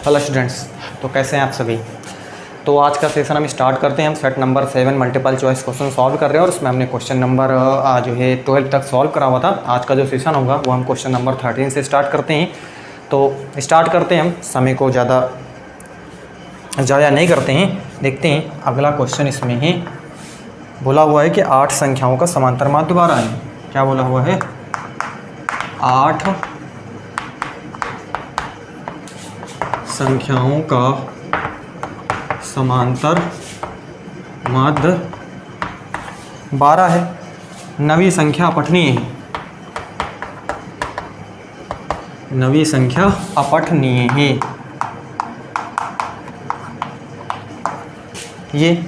Hello students, तो कैसे हैं आप सभी। तो आज का सेशन हम स्टार्ट करते हैं। हम set number 7 multiple choice question solve कर रहे हैं और उसमें हमने क्वेश्चन नंबर जो है 12 तक सॉल्व करा हुआ था। आज का जो सेशन होगा वो हम क्वेश्चन नंबर 13 से स्टार्ट करते हैं। तो स्टार्ट करते हैं, हम समय को ज़्यादा नहीं करते हैं। देखते हैं अगला क्वेश्चन। इसमें ही बोला हुआ है कि 8 संख्याओं का समांतर माध्य 12 है। क्या बोला हुआ है? 8 संख्याओं का समांतर माध्य 12 है। नवी संख्या अपठनीय है। नवी संख्या अपठनीय है। ये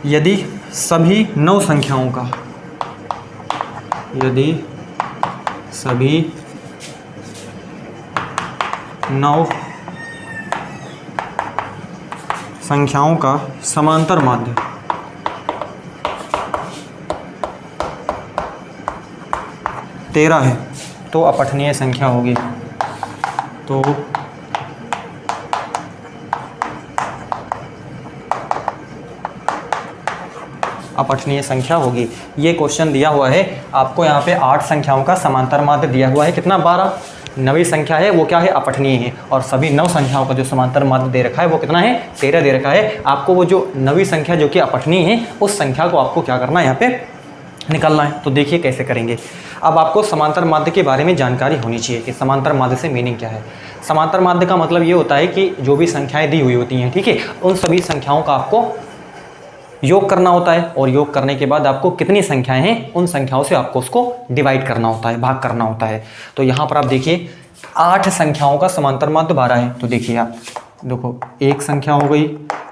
यदि सभी 9 संख्याओं का, यदि सभी 9 संख्याओं का समांतर माध्य 13 है तो अपठनीय संख्या होगी। तो अपठनीय संख्या होगी। ये क्वेश्चन दिया हुआ है आपको। यहाँ पे 8 संख्याओं का समांतर माध्य दिया हुआ है। कितना? 12। नवी संख्या है वो क्या है? अपठनीय है। और सभी 9 संख्याओं का जो समांतर माध्य दे रखा है वो कितना है? 13 दे रखा है। आपको वो जो नवी संख्या जो कि अपठनीय है उस संख्या को आपको क्या करना है? यहाँ पे निकालना है। तो देखिए कैसे करेंगे। अब आपको समांतर माध्य के बारे में जानकारी होनी चाहिए कि समांतर माध्य से मीनिंग क्या है। समांतर माध्य का मतलब ये होता है कि जो भी संख्याएँ दी हुई होती हैं, ठीक है, उन सभी संख्याओं का आपको योग करना होता है और योग करने के बाद आपको कितनी संख्याएं हैं उन संख्याओं से आपको उसको डिवाइड करना होता है, भाग करना होता है। तो यहाँ पर आप देखिए 8 संख्याओं का समांतर माध्य 12 है। तो देखिए आप देखो, एक संख्या हो गई,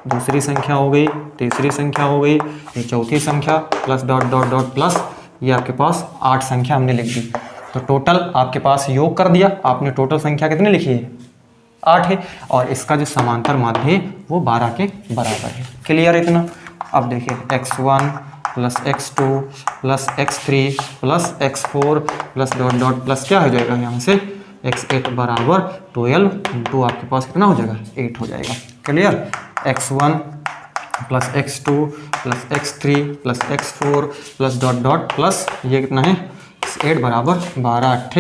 दूसरी संख्या हो गई, तीसरी संख्या हो गई, ये चौथी संख्या plus dot dot dot plus ये आपके पास 8 संख्या हमने लिख दी। तो टोटल आपके पास योग कर दिया आपने। टोटल संख्या कितनी लिखी है? 8 है। और इसका जो समांतर माध्य है वो 12 के बराबर है। क्लियर है इतना? अब देखिए x1 plus x2 plus x3 plus x4 plus dot dot plus क्या हो जाएगा यहाँ से x8 बराबर 12 इंटू आपके पास कितना हो जाएगा? 8 हो जाएगा। Clear? x1 plus x2 plus x3 plus x4 plus dot dot plus ये कितना है? 8 बराबर 12 8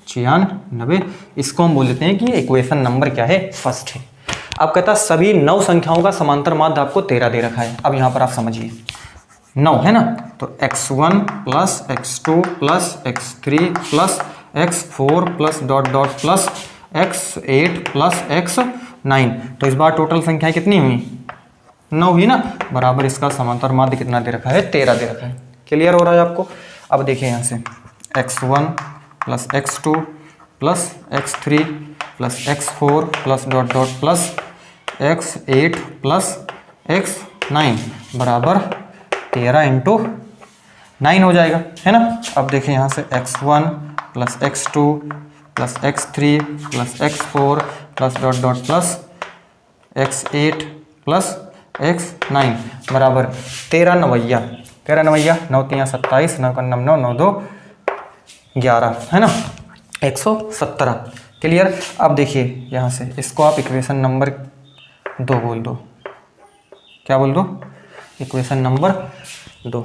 96। इसको हम बोल देते हैं कि इक्वेशन नंबर क्या है? फर्स्ट है। अब कहता सभी 9 संख्याओं का समांतर माध्य आपको 13 दे रखा है। अब यहाँ पर आप समझिए 9 है ना, तो x1 plus x2 plus x3 plus x4 plus dot dot plus x8 plus x9। तो इस बार टोटल संख्याएं कितनी हुई? 9 हुई ना, बराबर इसका समांतर माध्य कितना दे रखा है? 13 दे रखा है। क्लियर हो रहा है आपको? अब देखिए यहाँ से x1 plus x2 plus x3 plus x4 plus dot dot plus x8 plus x9 बराबर 13 इंटू 9 हो जाएगा, है ना। अब देखिए यहाँ से x1 plus x2 plus x3 plus x4 plus dot dot plus x8 plus x9 बराबर 13 नवैया 9 3 27 9 9 9 9 2 11, है ना, 117। क्लियर? अब देखिए यहाँ से इसको आप इक्वेशन नंबर 2 बोल दो। क्या बोल दो? Equation number 2।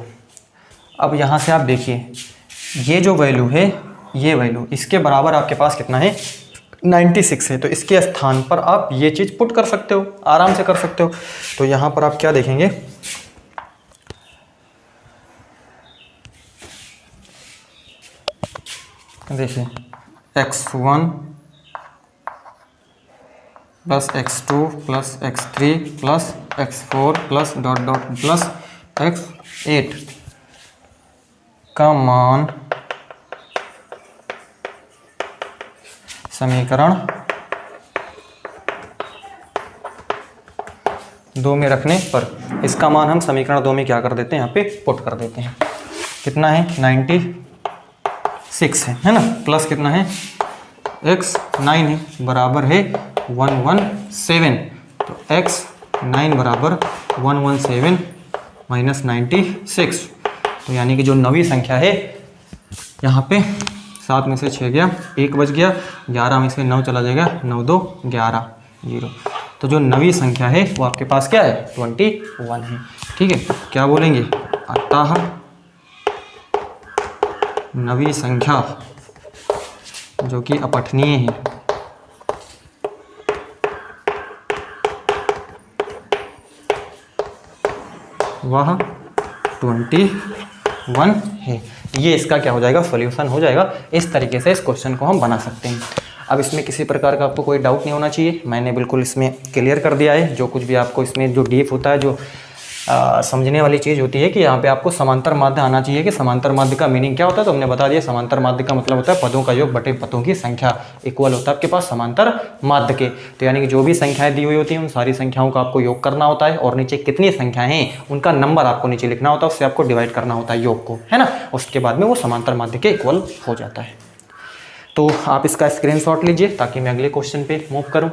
अब यहाँ से आप देखिए ये जो वैल्यू है, ये वैल्यू इसके बराबर आपके पास कितना है? 96 है। तो इसके स्थान पर आप ये चीज़ पुट कर सकते हो, आराम से कर सकते हो। तो यहाँ पर आप क्या देखेंगे? देखिए x1 plus x2 plus x3 plus x4 plus dot dot plus x8 का मान समीकरण 2 में रखने पर इसका मान हम समीकरण 2 में क्या कर देते हैं? यहाँ पे पुट कर देते हैं। कितना है? 96 है ना, प्लस कितना है? x9 है, बराबर है 117। तो x9 बराबर 117 माइनस 96। तो यानी कि जो नवी संख्या है यहाँ पे 7 में से 6 गया, 1 बच गया, 11 में से 9 चला जाएगा, 9 2 11 0। तो जो नवी संख्या है वो आपके पास क्या है 21 है। ठीक है, क्या बोलेंगे, अतः नवी संख्या जो कि अपठनीय है वह 21 है। ये इसका क्या हो जाएगा, सॉल्यूशन हो जाएगा। इस तरीके से इस क्वेश्चन को हम बना सकते हैं। अब इसमें किसी प्रकार का आपको कोई डाउट नहीं होना चाहिए, मैंने बिल्कुल इसमें क्लियर कर दिया है। जो कुछ भी आपको इसमें जो डीप होता है, जो समझने वाली चीज़ होती है कि यहाँ पे आपको समांतर माध्य आना चाहिए कि समांतर माध्य का मीनिंग क्या होता है। तो हमने बता दिया, समांतर माध्य का मतलब होता है पदों का योग बटे पदों की संख्या इक्वल होता है आपके पास समांतर माध्य के। तो यानी कि जो भी संख्याएं दी हुई होती हैं उन सारी संख्याओं का आपको योग करना होता है, और नीचे कितनी संख्याएं हैं उनका नंबर आपको नीचे लिखना होता है, उससे आपको डिवाइड करना होता है योग को, है ना। उसके बाद में वो समांतर माध्य के इक्वल हो जाता है। तो आप इसका स्क्रीनशॉट लीजिए ताकि मैं अगले क्वेश्चन पे मूव करूँ।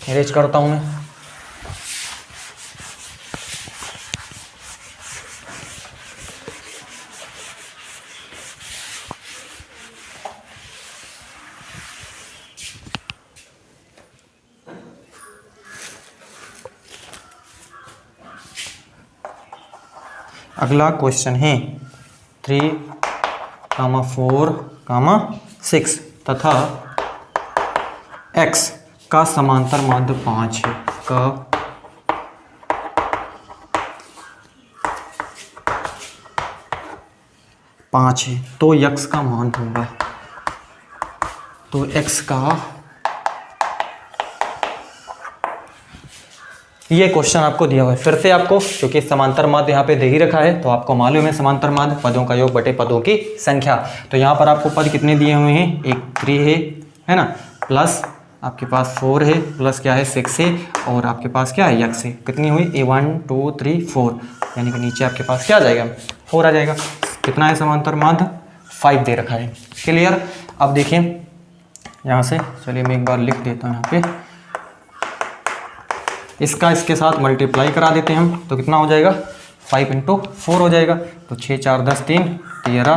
अरेंज करता हूँ मैं। अगला क्वेश्चन है 3, 4, 6 तथा x का समांतर माध्य 5 है। का 5 है तो x का मान होगा, तो x का, ये क्वेश्चन आपको दिया हुआ है। फिर से आपको, क्योंकि समांतर माध्य यहाँ पे दे ही रखा है तो आपको मालूम है समांतर माध्य पदों का योग बटे पदों की संख्या। तो यहाँ पर आपको पद कितने दिए हुए हैं, एक 3 है ना, प्लस आपके पास 4 है, प्लस क्या है 6 है, और आपके पास क्या है x है। कितनी हुई, 1 2 3 4, यानी कि नीचे आपके पास क्या आ जाएगा 4 आ जाएगा। कितना है समांतर माध्य, 5 दे रखा है। क्लियर। अब देखिए यहाँ से, चलिए मैं एक बार लिख देता हूँ यहाँ पे, इसका इसके साथ मल्टीप्लाई करा देते हैं हम, तो कितना हो जाएगा 5 × 4 हो जाएगा। तो 6 4 10 3 13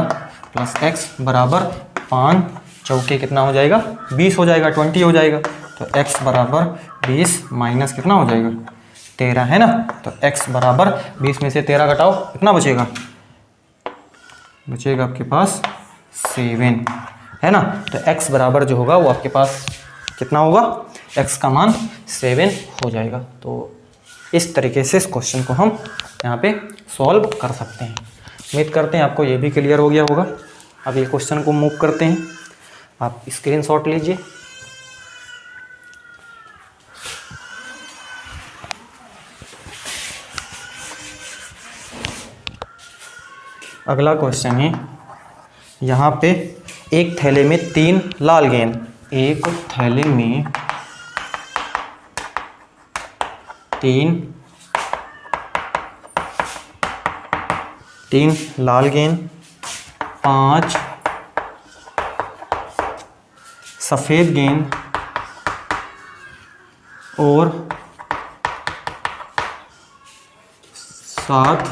प्लस x बराबर 5 चौके कितना हो जाएगा 20 हो जाएगा, 20 हो जाएगा। तो x बराबर 20 माइनस कितना हो जाएगा 13, है ना। तो x बराबर 20 में से 13 घटाओ, कितना बचेगा, बचेगा आपके पास 7, है ना। तो x बराबर जो होगा वो आपके पास कितना होगा, x का मान 7 हो जाएगा। तो इस तरीके से इस क्वेश्चन को हम यहाँ पे सॉल्व कर सकते हैं। उम्मीद करते हैं आपको ये भी क्लियर हो गया होगा। अब ये क्वेश्चन को मूव करते हैं, आप स्क्रीनशॉट लीजिए। अगला क्वेश्चन है, यहाँ पे एक थैले में 3 लाल गेंद, एक थैले में 3 लाल गेंद, 5 सफ़ेद गेंद और 7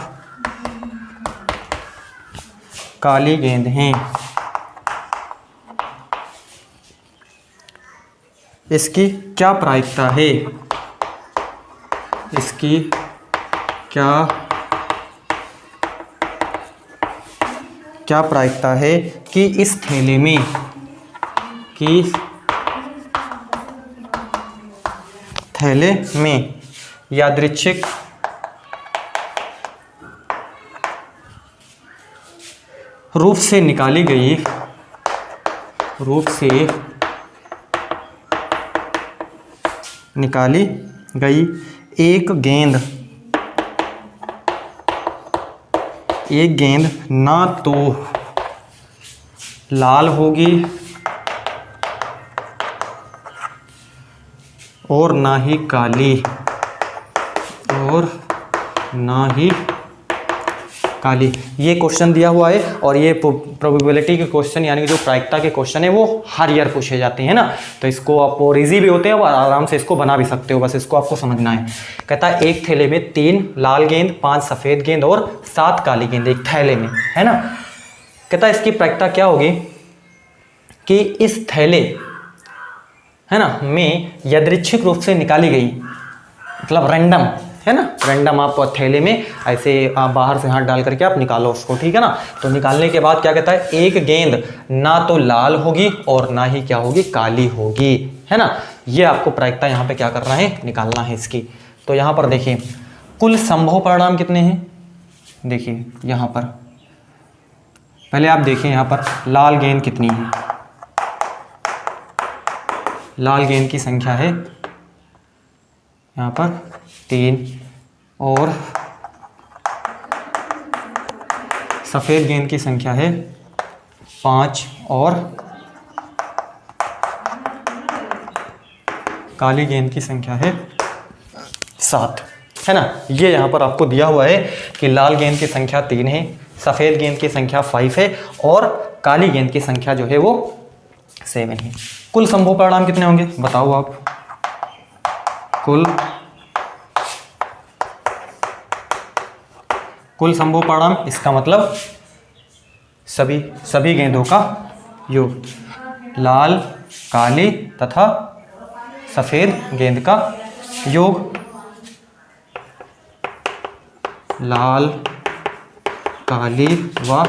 काली गेंद हैं। इसकी क्या प्रायिकता है, इसकी क्या प्रायिकता है कि इस थैले में यादृच्छिक रूप से निकाली गई एक गेंद ना तो लाल होगी और ना ही काली। ये क्वेश्चन दिया हुआ है और ये प्रोबेबिलिटी के क्वेश्चन यानी कि जो प्रायिकता के क्वेश्चन है वो हर ईयर पूछे जाते हैं ना। तो इसको आप और ईजी भी होते हैं और आराम से इसको बना भी सकते हो, बस इसको आपको समझना है। कहता है एक थैले में 3 लाल गेंद, 5 सफ़ेद गेंद और 7 काली गेंद एक थैले में, है ना। कहता है इसकी प्रायिकता क्या होगी कि इस थैले है ना में यादृच्छिक रूप से निकाली गई, मतलब रैंडम है ना, रैंडम आप थैले में ऐसे बाहर से हाथ डाल करके आप निकालो उसको, ठीक है ना। तो निकालने के बाद क्या कहता है, एक गेंद ना तो लाल होगी और ना ही क्या होगी, काली होगी, है ना। ये आपको प्रायिकता यहाँ पे क्या करना है, निकालना है इसकी। तो यहाँ पर देखिए कुल संभव परिणाम कितने हैं, देखिए यहाँ पर पहले आप देखिए यहाँ पर लाल गेंद कितनी है, लाल गेंद की संख्या है यहाँ पर 3 और सफ़ेद गेंद की संख्या है 5 और काली गेंद की संख्या है 7, है ना। ये यहाँ पर आपको दिया हुआ है कि लाल गेंद की संख्या 3 है, सफ़ेद गेंद की संख्या 5 है और काली गेंद की संख्या जो है वो 7 है। कुल संभव परिणाम कितने होंगे बताओ आप, कुल संभव परिणाम, इसका मतलब सभी गेंदों का योग, लाल काली तथा सफ़ेद गेंद का योग, लाल काली व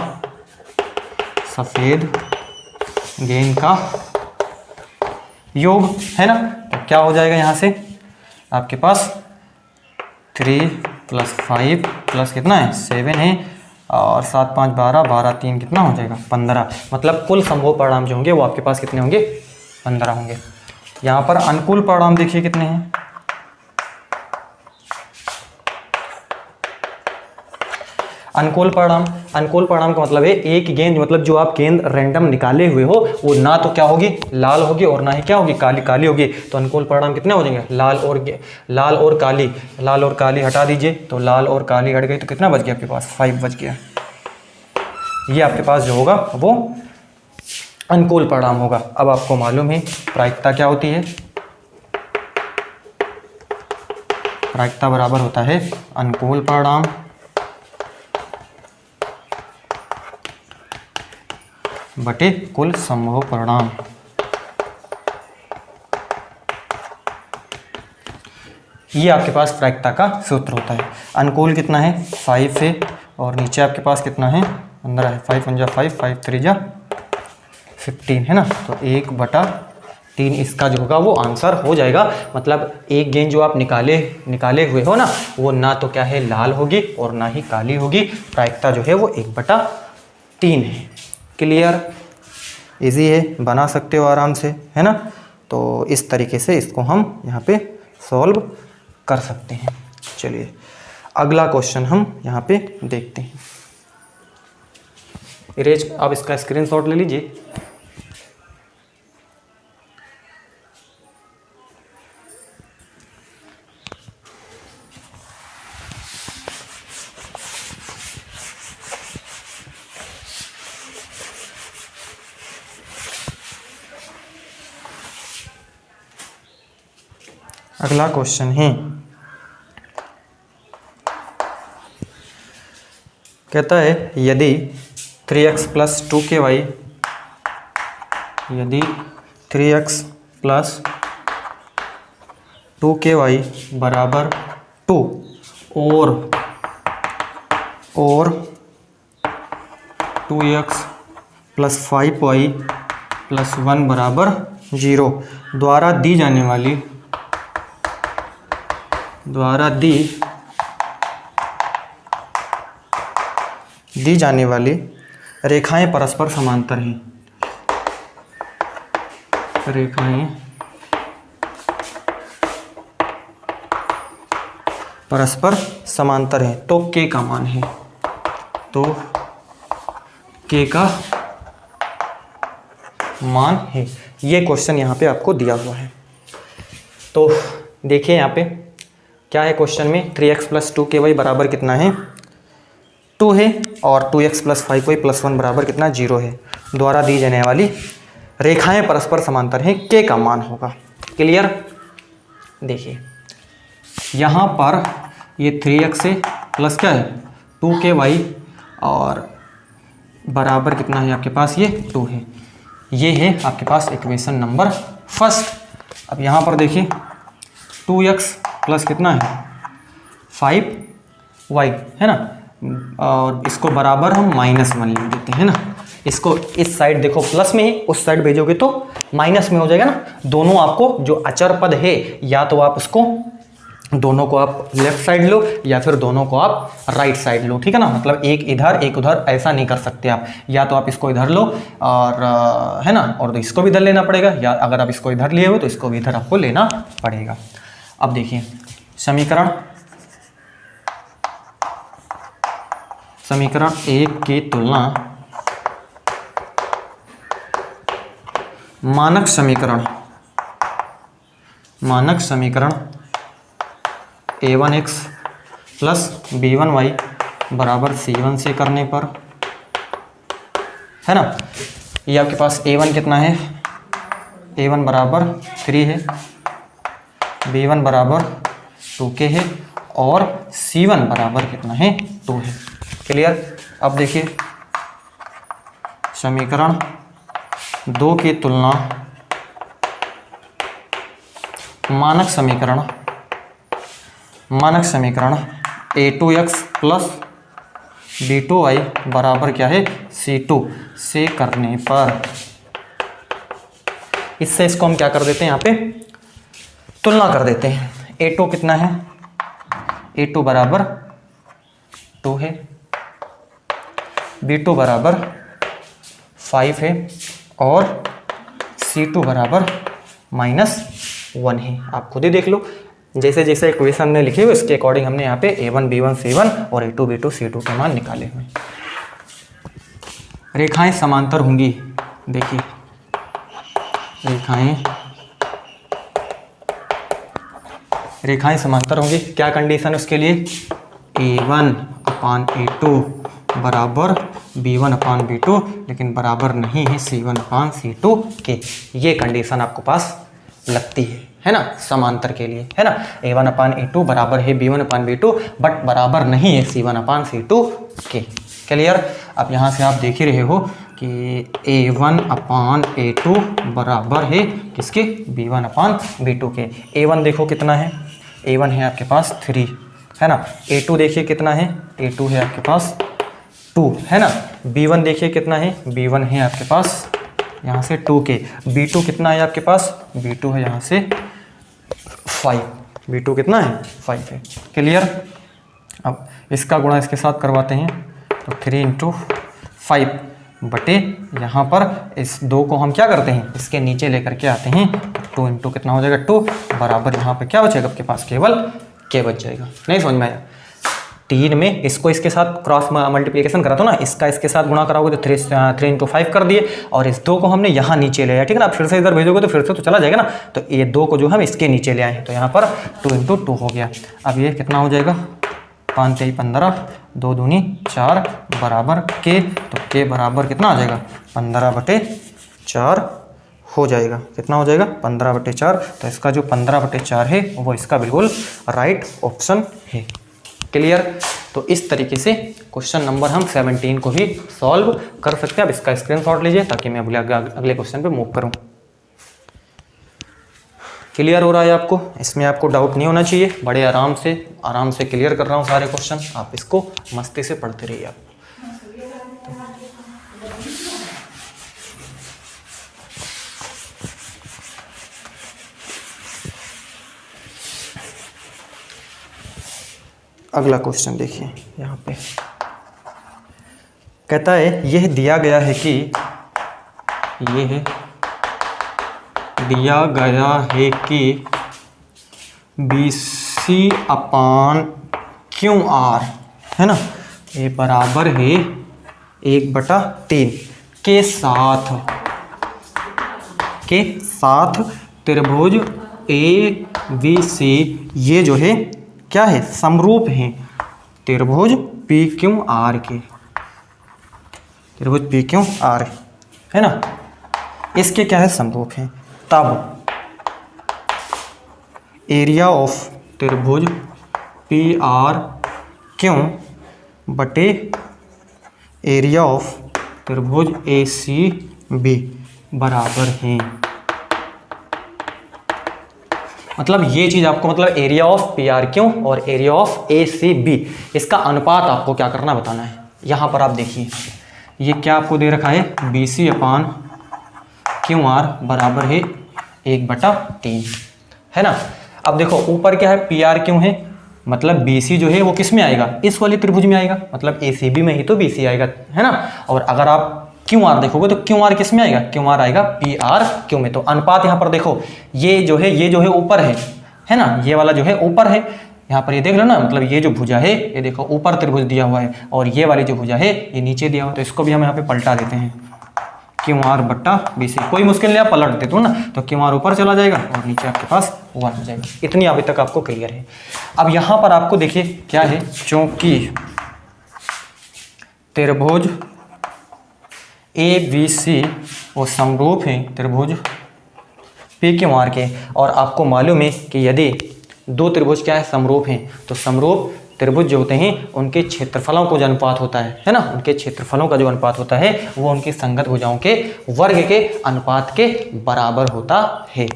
सफ़ेद गेंद का योग, है ना। तो क्या हो जाएगा यहाँ से आपके पास 3 + 5 प्लस कितना है 7 है और 7 5 12, 12 3 कितना हो जाएगा 15। मतलब कुल संभव परिणाम जो होंगे वो आपके पास कितने होंगे 15 होंगे। यहाँ पर अनुकूल परिणाम देखिए कितने हैं, अनुकूल परिणाम का मतलब है एक गेंद, मतलब जो आप गेंद रैंडम निकाले हुए हो वो ना तो क्या होगी लाल होगी और ना ही क्या होगी काली होगी। तो अनुकूल परिणाम कितने हो जाएंगे, लाल और काली हटा दीजिए, तो लाल और काली हट गई तो कितना बच गया आपके पास 5 बच गया। ये आपके पास जो होगा वो अनुकूल परिणाम होगा। अब आपको मालूम है प्रायिकता क्या होती है, प्रायिकता बराबर होता है अनुकूल परिणाम बटे कुल संभव परिणाम। ये आपके पास प्रायिकता का सूत्र होता है। अनुकूल कितना है 5 है और नीचे आपके पास कितना है 15 है, 5 × 5 5 3 15, है ना। तो 1/3 इसका जो होगा वो आंसर हो जाएगा। मतलब एक गेंद जो आप निकाले हुए हो ना वो ना तो क्या है लाल होगी और ना ही काली होगी, प्रायिकता जो है वो 1/3 है। क्लियर, इजी है, बना सकते हो आराम से, है ना। तो इस तरीके से इसको हम यहाँ पे सॉल्व कर सकते हैं। चलिए अगला क्वेश्चन हम यहाँ पे देखते हैं। इरेज आप इसका स्क्रीनशॉट ले लीजिए। अगला क्वेश्चन है, कहता है यदि 3x + 2ky, यदि 3x + 2ky बराबर 2 और 2x + 5y + 1 बराबर 0 द्वारा दी जाने वाली रेखाएं परस्पर समांतर हैं, रेखाएं परस्पर समांतर हैं तो k का मान है, तो k का मान है। ये क्वेश्चन यहाँ पे आपको दिया हुआ है। तो देखिए यहाँ पे क्या है क्वेश्चन में, 3x + 2ky बराबर कितना है 2 है और 2x + 5y + 1 बराबर कितना 0 है। द्वारा दी जाने वाली रेखाएं परस्पर समांतर हैं, k का मान होगा। क्लियर, देखिए यहाँ पर ये 3x है प्लस क्या है 2ky और बराबर कितना है आपके पास, ये 2 है। ये है आपके पास इक्वेशन नंबर फर्स्ट। अब यहाँ पर देखिए 2x प्लस कितना है 5y है ना, और इसको बराबर हम -1 लिख देते हैं ना। इसको इस साइड देखो प्लस में ही, उस साइड भेजोगे तो माइनस में हो जाएगा ना। दोनों आपको जो अचर पद है, या तो आप उसको दोनों को आप लेफ्ट साइड लो या फिर दोनों को आप राइट साइड लो, ठीक है ना। मतलब एक इधर एक उधर ऐसा नहीं कर सकते आप, या तो आप इसको इधर लो और है ना, और तो इसको भी इधर लेना पड़ेगा, या अगर आप इसको इधर लिए हो तो इसको भी इधर आपको लेना पड़ेगा। अब देखिए समीकरण 1 की तुलना मानक समीकरण a1x प्लस b1y बराबर c1 से करने पर, है ना। ये आपके पास a1 कितना है, a1 बराबर 3 है, b1 बराबर 2k है, और c1 बराबर कितना है 2 है। क्लियर। अब देखिए समीकरण 2 की तुलना मानक समीकरण a2x प्लस b2y बराबर क्या है c2 से करने पर, इससे इसको हम क्या कर देते हैं, यहाँ पे तुलना कर देते हैं। a2 कितना है, a2 बराबर 2 है, b2 बराबर 5 है, और c2 बराबर -1 है। आप खुद ही देख लो, जैसे जैसे इक्वेशन में लिखे हुए इसके अकॉर्डिंग हमने यहाँ पे a1 b1 c1 और a2 b2 c2 के मान निकाले हुए। रेखाएं समांतर होंगी, देखिए रेखाएं समांतर होंगी। क्या कंडीशन उसके लिए, a1/a2 बराबर b1/b2, लेकिन बराबर नहीं है c1/c2 के। ये कंडीशन आपको पास लगती है ना, समांतर के लिए, है ना। a1/a2 बराबर है b1/b2, बट बराबर नहीं है c1/c2 के। क्लियर। अब यहाँ से आप देख ही रहे हो कि a1/a2 बराबर है किसके, b1/b2 के। a1 देखो कितना है, a1 है आपके पास 3, है ना। a2 देखिए कितना है, a2 है आपके पास 2, है ना। b1 देखिए कितना है, b1 है आपके पास यहाँ से 2k। b2 कितना है आपके पास, b2 है यहाँ से 5, b2 कितना है 5 है। क्लियर। अब इसका गुणा इसके साथ करवाते हैं तो 3 × 5 बटे यहाँ पर इस 2 को हम क्या करते हैं, इसके नीचे लेकर के आते हैं, 2 × कितना हो जाएगा 2 बराबर यहाँ पे क्या बचेगा आपके पास, केवल k बच जाएगा। नहीं समझ में आया। 3 में इसको इसके साथ क्रॉस मल्टीप्लिकेशन करा तो ना, इसका इसके साथ गुणा कराओगे तो 3 × 5 कर दिए, और इस 2 को हमने यहाँ नीचे ले आया, ठीक है ना। आप फिर से इधर भेजोगे तो फिर से तो चला जाएगा ना, तो ये 2 को जो हम इसके नीचे ले आए तो यहाँ पर 2 × 2 हो गया। अब ये कितना हो जाएगा, 5 × 3 = 15, 2 दूनी 4 बराबर k, तो k बराबर कितना आ जाएगा 15/4 हो जाएगा। कितना हो जाएगा 15/4। तो इसका जो 15/4 है वो इसका बिल्कुल राइट ऑप्शन है। क्लियर। तो इस तरीके से क्वेश्चन नंबर हम 17 को भी सॉल्व कर सकते हैं। अब इसका स्क्रीनशॉट लीजिए ताकि मैं अगले क्वेश्चन पे मूव करूं। क्लियर हो रहा है आपको, इसमें आपको डाउट नहीं होना चाहिए। बड़े आराम से क्लियर कर रहा हूं सारे क्वेश्चन, आप इसको मस्ती से पढ़ते रहिए आप। अगला क्वेश्चन देखिए, यहाँ पे कहता है यह दिया गया है कि BC/QR है ना, ये बराबर है 1/3 के साथ त्रिभुज ABC ये जो है क्या है, समरूप हैं त्रिभुज PQR के, त्रिभुज PQR है ना, इसके क्या है समरूप हैं। तब एरिया ऑफ त्रिभुज PRQ बटे एरिया ऑफ त्रिभुज ACB बराबर हैं। मतलब ये चीज आपको, मतलब एरिया ऑफ PRQ और एरिया ऑफ ACB, इसका अनुपात आपको क्या करना बताना है। यहां पर आप देखिए ये क्या आपको दे रखा है, BC/QR बराबर है 1/3, है ना। अब देखो ऊपर क्या है, PRQ है, मतलब BC जो है वो किस में आएगा, इस वाली त्रिभुज में आएगा, मतलब ACB में ही तो BC आएगा, है ना। और अगर आप QR देखोगे तो QR किस में आएगा, QR आएगा PRQ में। तो अनुपात यहाँ पर देखो, ये जो है ऊपर है ना, ये वाला जो है ऊपर है, यहाँ पर ये देख लो ना, मतलब ये जो भुजा है ये देखो ऊपर त्रिभुज दिया हुआ है, और ये वाली जो भुजा है ये नीचे दिया हुआ है। तो इसको भी हम यहाँ पे पलटा देते हैं, QR/BC। कोई मुश्किल नहीं, आप पलट देते हो ना, तो QR ऊपर चला जाएगा और नीचे आपके पास 1 हो जाएगा। इतनी अभी तक आपको क्लियर है। अब यहाँ पर आपको देखिए क्या है, चूंकि त्रिभुज ABC वो समरूप है त्रिभुज PQR के, और आपको मालूम है कि यदि दो त्रिभुज क्या है, समरूप हैं, तो समरूप त्रिभुज जो होते हैं उनके क्षेत्रफलों को जो अनुपात होता है ना, उनके क्षेत्रफलों का जो अनुपात होता है वो उनकी संगत भुजाओं के वर्ग के अनुपात के बराबर होता है।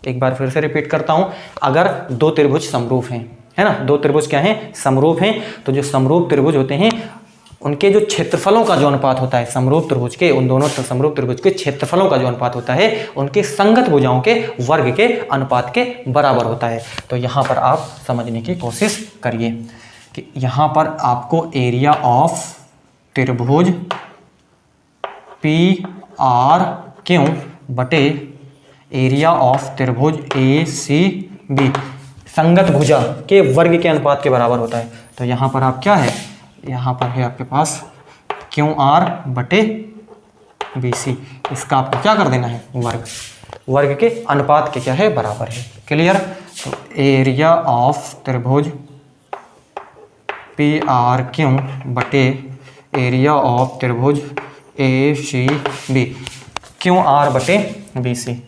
एक बार फिर से रिपीट करता हूं, अगर दो त्रिभुज समरूप हैं, है ना, दो त्रिभुज क्या हैं, समरूप हैं, तो जो समरूप त्रिभुज होते हैं उनके जो क्षेत्रफलों का जो अनुपात होता है, समरूप त्रिभुज के, उन दोनों समरूप त्रिभुज के क्षेत्रफलों का जो अनुपात होता है उनके संगत भुजाओं के वर्ग के अनुपात के बराबर होता है। तो यहाँ पर आप समझने की कोशिश करिए कि यहाँ पर आपको एरिया ऑफ त्रिभुज PRQ बटे एरिया ऑफ त्रिभुज ACB संगत भुजा के वर्ग के अनुपात के बराबर होता है। तो यहाँ पर आप क्या है, यहाँ पर है आपके पास QR/BC, इसका आपको क्या कर देना है, वर्ग के अनुपात के क्या है, बराबर है। क्लियर। तो एरिया ऑफ त्रिभुज PRQ बटे एरिया ऑफ त्रिभुज ACB QR/BC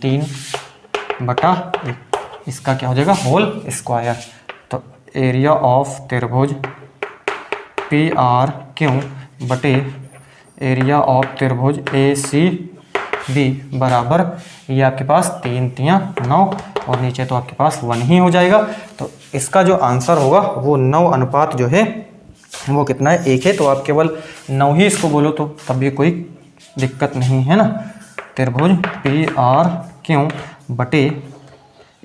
3/1, इसका क्या हो जाएगा, होल स्क्वायर। तो एरिया ऑफ त्रिभुज PRQ बटे एरिया ऑफ त्रिभुज ACB बराबर, ये आपके पास 3 3 9 और नीचे तो आपके पास 1 ही हो जाएगा। तो इसका जो आंसर होगा वो 9 अनुपात जो है वो कितना है, 1 है। तो आप केवल 9 ही इसको बोलो तो तब भी कोई दिक्कत नहीं है ना। त्रिभुज PRQ बटे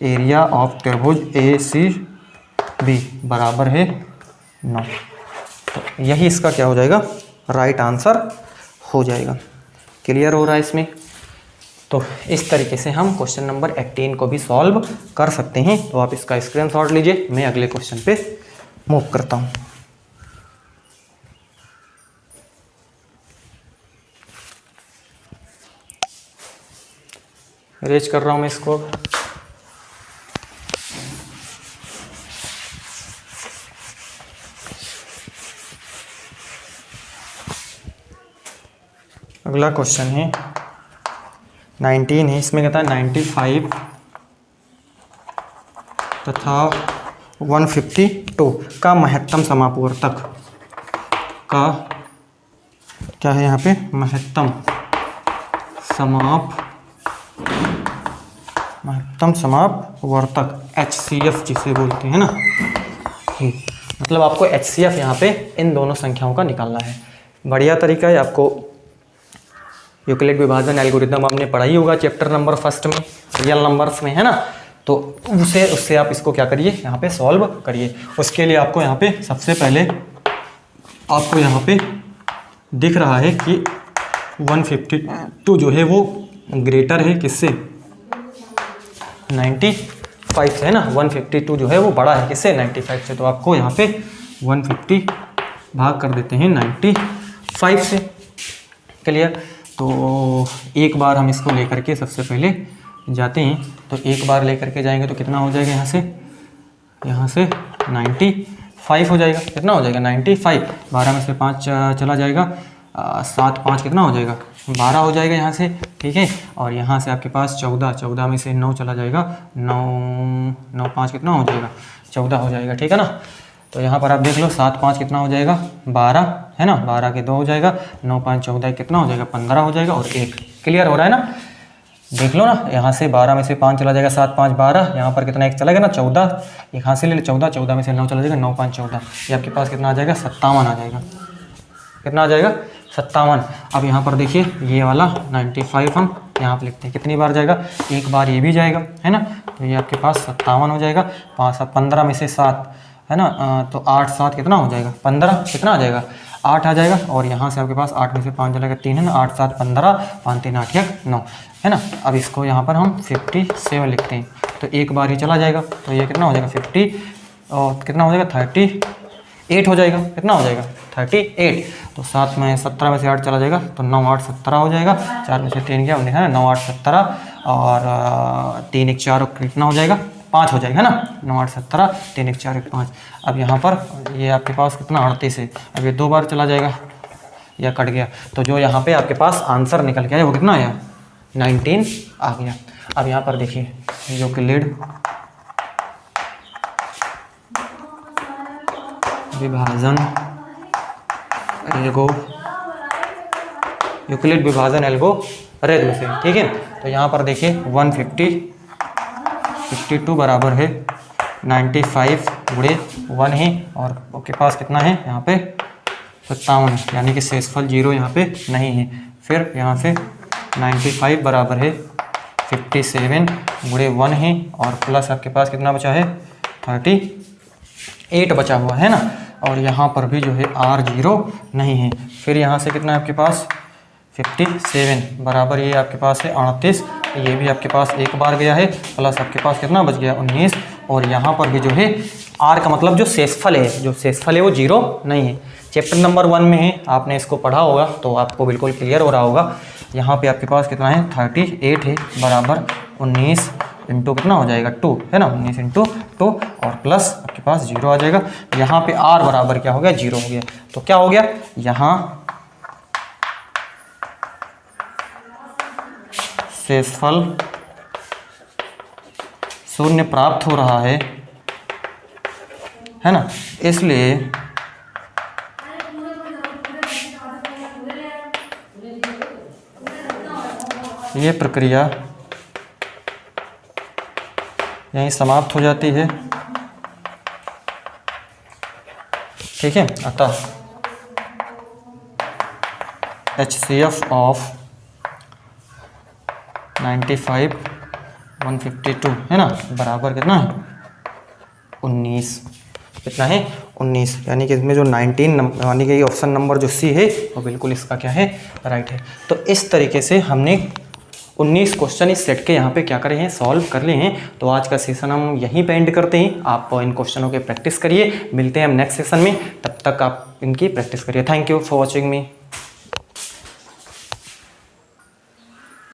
एरिया ऑफ त्रिभुज ACB बराबर है 9। तो यही इसका क्या हो जाएगा, राइट आंसर हो जाएगा। क्लियर हो रहा है इसमें। तो इस तरीके से हम क्वेश्चन नंबर 18 को भी सॉल्व कर सकते हैं। तो आप इसका स्क्रीनशॉट लीजिए, मैं अगले क्वेश्चन पे मूव करता हूं। रेज कर रहा हूं मैं इसको। अगला क्वेश्चन है 19 है, इसमें कहता है 95 तथा 152 का महत्तम समापवर्तक का क्या है, यहाँ पे महत्तम समापवर्तक HCF जिसे बोलते हैं ना, मतलब आपको HCF यहाँ पे इन दोनों संख्याओं का निकालना है। बढ़िया तरीका है, आपको यूक्लिड विभाजन एल्गोरिथम आपने पढ़ा ही होगा चैप्टर नंबर 1 में, रियल नंबर्स में, है ना। तो उससे आप इसको क्या करिए, यहाँ पे सॉल्व करिए। उसके लिए आपको यहाँ पे सबसे पहले आपको यहाँ पे दिख रहा है कि 152 जो है वो ग्रेटर है किससे, 95 से, है ना। 152 जो है वो बड़ा है किससे, 95 से। तो आपको यहाँ पे 150 भाग कर देते हैं 95 से। क्लियर। तो एक बार हम इसको लेकर के सबसे पहले जाते हैं। तो एक बार लेकर के जाएंगे तो कितना हो जाएगा, यहाँ से 95 हो जाएगा। कितना हो जाएगा, 95। 12 में से 5 चला जाएगा, 7 5 कितना हो जाएगा, 12 हो जाएगा यहाँ से, ठीक है। और यहाँ से आपके पास 14 में से 9 चला जाएगा, 9 5 कितना हो जाएगा, 14 हो जाएगा, ठीक है ना। तो यहाँ पर आप देख लो 7 5 कितना हो जाएगा 12 है ना, 12 के 2 हो जाएगा, 9 5 14 कितना हो जाएगा 15 हो जाएगा और 1। क्लियर हो रहा है ना, देख लो ना, यहाँ से 12 में से 5 चला जाएगा, 7 5 12, यहाँ पर कितना 1 चला गया ना 14, यहाँ से ले 14, 14 में से 9 चला जाएगा, 9 5 14, ये आपके पास कितना आ जाएगा 57 आ जाएगा। कितना आ जाएगा 57। अब यहाँ पर देखिए ये वाला 95 हम यहाँ पर लिखते हैं, कितनी बार जाएगा, एक बार ये भी जाएगा है ना, तो ये आपके पास 57 हो जाएगा। 5 15 में से 7 है ना, तो 8 7 कितना हो जाएगा 15, कितना आ जाएगा 8 आ जाएगा। और यहाँ से आपके पास 8 में से 5 चलेगा 3 है ना, 8 7 15, 5 3 8 1 9 है ना। अब इसको यहाँ पर हम 57 लिखते हैं, तो एक बार ही चला जाएगा, तो ये कितना हो जाएगा 50 और कितना हो जाएगा 38 हो जाएगा, कितना हो जाएगा 38। तो 7 में 17 में से 8 चला जाएगा, तो 9 8 17 हो जाएगा, 4 में से 3 गया 19 है ना, 9 8 17 और 3 1 4 कितना हो जाएगा 5 हो जाएगा है ना, 9 8 17 3 1 4 1 5। अब यहाँ पर ये आपके पास कितना 38 है, अब ये 2 बार चला जाएगा या कट गया, तो जो यहाँ पे आपके पास आंसर निकल गया है वो कितना आया 19 आ गया। अब यहाँ पर देखिए यूक्लिड विभाजन एल्गो, यूक्लिड विभाजन एल्गोरिथम से, ठीक है। तो यहाँ पर देखिए 52 बराबर है 95 गुणे 1 है, और आपके पास कितना है यहाँ पे 57, यानी कि शेषफल 0 यहाँ पे नहीं है। फिर यहाँ से 95 बराबर है 57 गुणे 1 है, और प्लस आपके पास कितना बचा है 38 बचा हुआ है ना, और यहाँ पर भी जो है R0 नहीं है। फिर यहाँ से कितना है आपके पास 57 बराबर ये आपके पास है 38, ये भी आपके पास एक बार गया है, प्लस आपके पास कितना बच गया 19, और यहाँ पर भी जो है R का मतलब जो शेषफल है वो 0 नहीं है। चैप्टर नंबर 1 में है, आपने इसको पढ़ा होगा तो आपको बिल्कुल क्लियर हो रहा होगा। यहाँ पे आपके पास कितना है 38 है बराबर 19 इंटू कितना हो जाएगा 2 है ना, 19 इंटू 2 और प्लस आपके पास 0 आ जाएगा। यहाँ पे R बराबर क्या हो गया 0 हो गया, तो क्या हो गया यहाँ शेषफल 0 प्राप्त हो रहा है ना, इसलिए ये प्रक्रिया यहीं समाप्त हो जाती है, ठीक है। अतः HCF ऑफ 95 152 है ना बराबर कितना है 19, कितना है 19, यानी कि इसमें जो 19 यानी कि ऑप्शन नंबर जो सी है वो बिल्कुल इसका क्या है राइट है। तो इस तरीके से हमने 19 क्वेश्चन इस सेट के यहाँ पे क्या करे हैं सॉल्व कर लिए हैं। तो आज का सेशन हम यहीं पे एंड करते हैं। आप इन क्वेश्चनों के प्रैक्टिस करिए, मिलते हैं हम नेक्स्ट सेशन में, तब तक आप इनकी प्रैक्टिस करिए। Thank you for watching me.